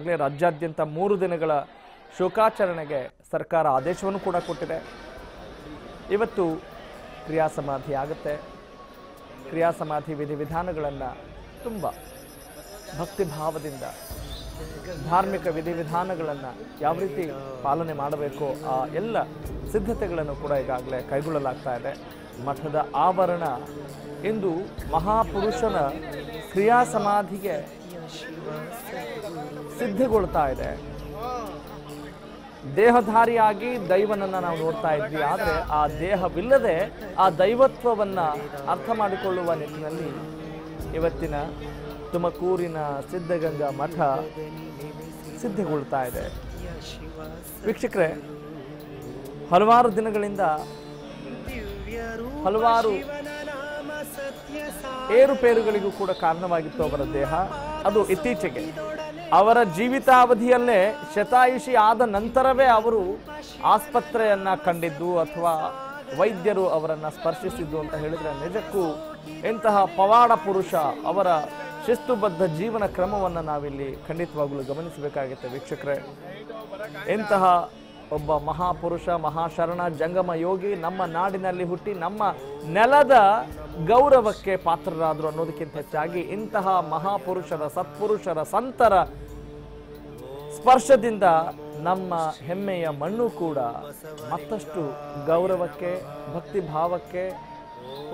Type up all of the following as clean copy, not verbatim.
ರಾಜ್ಯಾದ್ಯಂತ 3 ದಿನಗಳ ಶೋಕಾಚರಣೆಗೆ ಸರ್ಕಾರ ಆದೇಶವನ್ನು ಕೂಡ ಕೊಟ್ಟಿದೆ. ಇವತ್ತು ಕ್ರಿಯಾ ಸಮಾಧಿ ಆಗುತ್ತೆ. ಕ್ರಿಯಾ ಸಮಾಧಿ ವಿಧಿವಿಧಾನಗಳನ್ನು ತುಂಬ ಭಕ್ತಿ ಭಾವದಿಂದ ಧಾರ್ಮಿಕ ವಿಧಿವಿಧಾನಗಳನ್ನು ಯಾವ ರೀತಿ ಪಾಲನೆ ಮಾಡಬೇಕು ಆ ಎಲ್ಲ ಸಿದ್ಧತೆಗಳನ್ನು ಕೂಡ ಈಗಾಗಲೇ ಕೈಗೊಳ್ಳಲಾಗ್ತಾ ಇದೆ. ಮಠದ ಆವರಣ ಇಂದು ಮಹಾಪುರುಷನ ಕ್ರಿಯಾ ಸಮಾಧಿಗೆ ಸಿದ್ಧಗೊಳ್ತಾ ಇದೆ. ದೇಹಧಾರಿಯಾಗಿ ದೈವನನ್ನು ನಾವು ನೋಡ್ತಾ ಇದ್ವಿ, ಆದರೆ ಆ ದೇಹವಿಲ್ಲದೆ ಆ ದೈವತ್ವವನ್ನ ಅರ್ಥ ಮಾಡಿಕೊಳ್ಳುವ ನಿಟ್ಟಿನಲ್ಲಿ ಇವತ್ತಿನ ತುಮಕೂರಿನ ಸಿದ್ಧಗಂಗಾ ಮಠ ಸಿದ್ಧಗೊಳ್ತಾ ಇದೆ. ವೀಕ್ಷಕರೇ, ಹಲವಾರು ದಿನಗಳಿಂದ ಹಲವಾರು ಏರುಪೇರುಗಳಿಗೂ ಕೂಡ ಕಾರಣವಾಗಿತ್ತು ಅವರ ದೇಹ. ಅದು ಇತ್ತೀಚೆಗೆ ಅವರ ಜೀವಿತಾವಧಿಯಲ್ಲೇ ಶತಾಯುಷಿ ಆದ ನಂತರವೇ ಅವರು ಆಸ್ಪತ್ರೆಯನ್ನ ಕಂಡಿದ್ದು ಅಥವಾ ವೈದ್ಯರು ಅವರನ್ನ ಸ್ಪರ್ಶಿಸಿದ್ದು ಅಂತ ಹೇಳಿದ್ರೆ ನಿಜಕ್ಕೂ ಇಂತಹ ಪವಾಡ ಪುರುಷ ಅವರ ಶಿಸ್ತುಬದ್ಧ ಜೀವನ ಕ್ರಮವನ್ನು ನಾವಿಲ್ಲಿ ಖಂಡಿತವಾಗಲೂ ಗಮನಿಸಬೇಕಾಗುತ್ತೆ. ವೀಕ್ಷಕರೇ, ಇಂತಹ ಒಬ್ಬ ಮಹಾಪುರುಷ, ಮಹಾಶರಣ, ಜಂಗಮ ಯೋಗಿ ನಮ್ಮ ನಾಡಿನಲ್ಲಿ ಹುಟ್ಟಿ ನಮ್ಮ ನೆಲದ ಗೌರವಕ್ಕೆ ಪಾತ್ರರಾದರು ಅನ್ನೋದಕ್ಕಿಂತ ಹೆಚ್ಚಾಗಿ ಇಂತಹ ಮಹಾಪುರುಷರ, ಸತ್ಪುರುಷರ, ಸಂತರ ಸ್ಪರ್ಶದಿಂದ ನಮ್ಮ ಹೆಮ್ಮೆಯ ಮಣ್ಣು ಕೂಡ ಮತ್ತಷ್ಟು ಗೌರವಕ್ಕೆ, ಭಕ್ತಿ ಭಾವಕ್ಕೆ,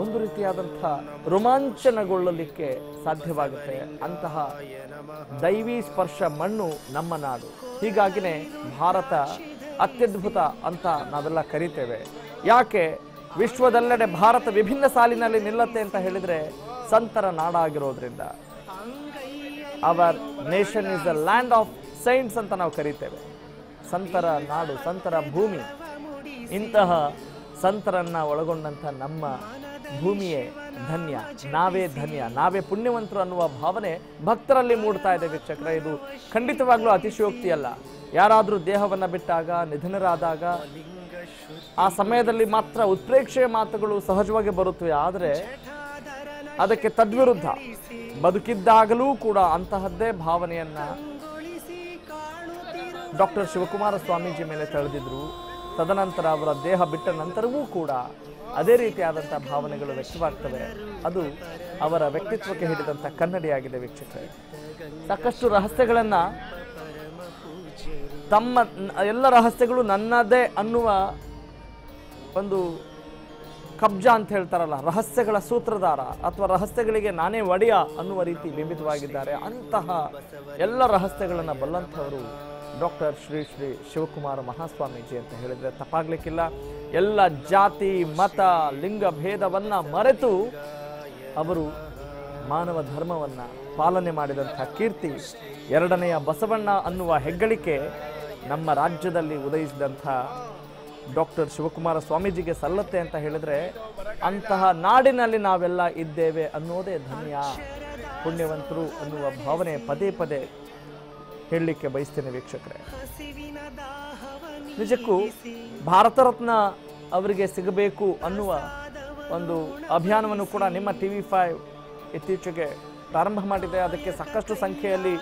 ಒಂದು ರೀತಿಯಾದಂಥ ರೋಮಾಂಚನಗೊಳ್ಳಲಿಕ್ಕೆ ಸಾಧ್ಯವಾಗುತ್ತೆ. ಅಂತಹ ದೈವಿ ಸ್ಪರ್ಶ ಮಣ್ಣು ನಮ್ಮ ನಾಡು. ಹೀಗಾಗಿನೇ ಭಾರತ ಅತ್ಯದ್ಭುತ ಅಂತ ನಾವೆಲ್ಲ ಕರಿತೇವೆ. ಯಾಕೆ ವಿಶ್ವದೆಲ್ಲೆಡೆ ಭಾರತ ವಿಭಿನ್ನ ಸಾಲಿನಲ್ಲಿ ನಿಲ್ಲತ್ತೆ ಅಂತ ಹೇಳಿದ್ರೆ ಸಂತರ ನಾಡಾಗಿರೋದ್ರಿಂದ. Our nation is the land of saints ಅಂತ ನಾವು ಕರಿತೇವೆ. ಸಂತರ ನಾಡು, ಸಂತರ ಭೂಮಿ. ಇಂತಹ ಸಂತರನ್ನ ಒಳಗೊಂಡಂಥ ನಮ್ಮ ಭೂಮಿಯೇ ಧನ್ಯ, ನಾವೇ ಧನ್ಯ, ನಾವೇ ಪುಣ್ಯವಂತರು ಅನ್ನುವ ಭಾವನೆ ಭಕ್ತರಲ್ಲಿ ಮೂಡ್ತಾ ಇದೆ. ವೀಕ್ಷಕರೇ, ಇದು ಖಂಡಿತವಾಗ್ಲೂ ಅತಿಶಯೋಕ್ತಿ ಅಲ್ಲ. ಯಾರಾದರೂ ದೇಹವನ್ನು ಬಿಟ್ಟಾಗ, ನಿಧನರಾದಾಗ ಆ ಸಮಯದಲ್ಲಿ ಮಾತ್ರ ಉತ್ಪ್ರೇಕ್ಷೆಯ ಮಾತುಗಳು ಸಹಜವಾಗಿ ಬರುತ್ತವೆ. ಆದರೆ ಅದಕ್ಕೆ ತದ್ವಿರುದ್ಧ ಬದುಕಿದ್ದಾಗಲೂ ಕೂಡ ಅಂತಹದ್ದೇ ಭಾವನೆಯನ್ನ ಡಾಕ್ಟರ್ ಶಿವಕುಮಾರ ಸ್ವಾಮೀಜಿ ಮೇಲೆ ತಳೆದಿದ್ರು. ತದನಂತರ ಅವರ ದೇಹ ಬಿಟ್ಟ ನಂತರವೂ ಕೂಡ ಅದೇ ರೀತಿಯಾದಂಥ ಭಾವನೆಗಳು ವ್ಯಕ್ತವಾಗ್ತವೆ. ಅದು ಅವರ ವ್ಯಕ್ತಿತ್ವಕ್ಕೆ ಹಿಡಿದಂಥ ಕನ್ನಡಿಯಾಗಿದೆ. ವೀಕ್ಷಕರೇ, ಸಾಕಷ್ಟು ರಹಸ್ಯಗಳನ್ನ, ತಮ್ಮ ಎಲ್ಲ ರಹಸ್ಯಗಳು ನನ್ನದೇ ಅನ್ನುವ ಒಂದು ಕಬ್ಜಾ ಅಂತ ಹೇಳ್ತಾರಲ್ಲ, ರಹಸ್ಯಗಳ ಸೂತ್ರಧಾರ ಅಥವಾ ರಹಸ್ಯಗಳಿಗೆ ನಾನೇ ಒಡೆಯ ಅನ್ನುವ ರೀತಿ ಬಿಂಬಿತವಾಗಿದ್ದಾರೆ. ಅಂತಹ ಎಲ್ಲ ರಹಸ್ಯಗಳನ್ನು ಬಲ್ಲಂಥವರು ಡಾಕ್ಟರ್ ಶ್ರೀ ಶ್ರೀ ಶಿವಕುಮಾರ ಮಹಾಸ್ವಾಮೀಜಿ ಅಂತ ಹೇಳಿದ್ರೆ ತಪ್ಪಾಗ್ಲಿಕ್ಕಿಲ್ಲ. ಎಲ್ಲ ಜಾತಿ, ಮತ, ಲಿಂಗ ಭೇದವನ್ನ ಮರೆತು ಅವರು ಮಾನವ ಧರ್ಮವನ್ನ ಪಾಲನೆ ಮಾಡಿದಂಥ ಕೀರ್ತಿ, ಎರಡನೆಯ ಬಸವಣ್ಣ ಅನ್ನುವ ಹೆಗ್ಗಳಿಕೆ ನಮ್ಮ ರಾಜ್ಯದಲ್ಲಿ ಉದಯಿಸಿದಂಥ ಡಾಕ್ಟರ್ ಶಿವಕುಮಾರ ಸ್ವಾಮೀಜಿಗೆ ಸಲ್ಲತ್ತೆ ಅಂತ ಹೇಳಿದ್ರೆ ಅಂತಹ ನಾಡಿನಲ್ಲಿ ನಾವೆಲ್ಲ ಇದ್ದೇವೆ ಅನ್ನೋದೇ ಧನ್ಯ, ಪುಣ್ಯವಂತರು ಅನ್ನುವ ಭಾವನೆ ಪದೇ ಪದೇ ಹೇಳಲಿಕ್ಕೆ ಬಯಸ್ತೇನೆ. ವೀಕ್ಷಕರೇ, ನಿಜಕ್ಕೂ ಭಾರತ ರತ್ನ ಅವರಿಗೆ ಸಿಗಬೇಕು ಅನ್ನುವ ಒಂದು ಅಭಿಯಾನವನ್ನು ಕೂಡ ನಿಮ್ಮ TV5 ಇತ್ತೀಚೆಗೆ ಪ್ರಾರಂಭ ಮಾಡಿದೆ. ಅದಕ್ಕೆ ಸಾಕಷ್ಟು ಸಂಖ್ಯೆಯಲ್ಲಿ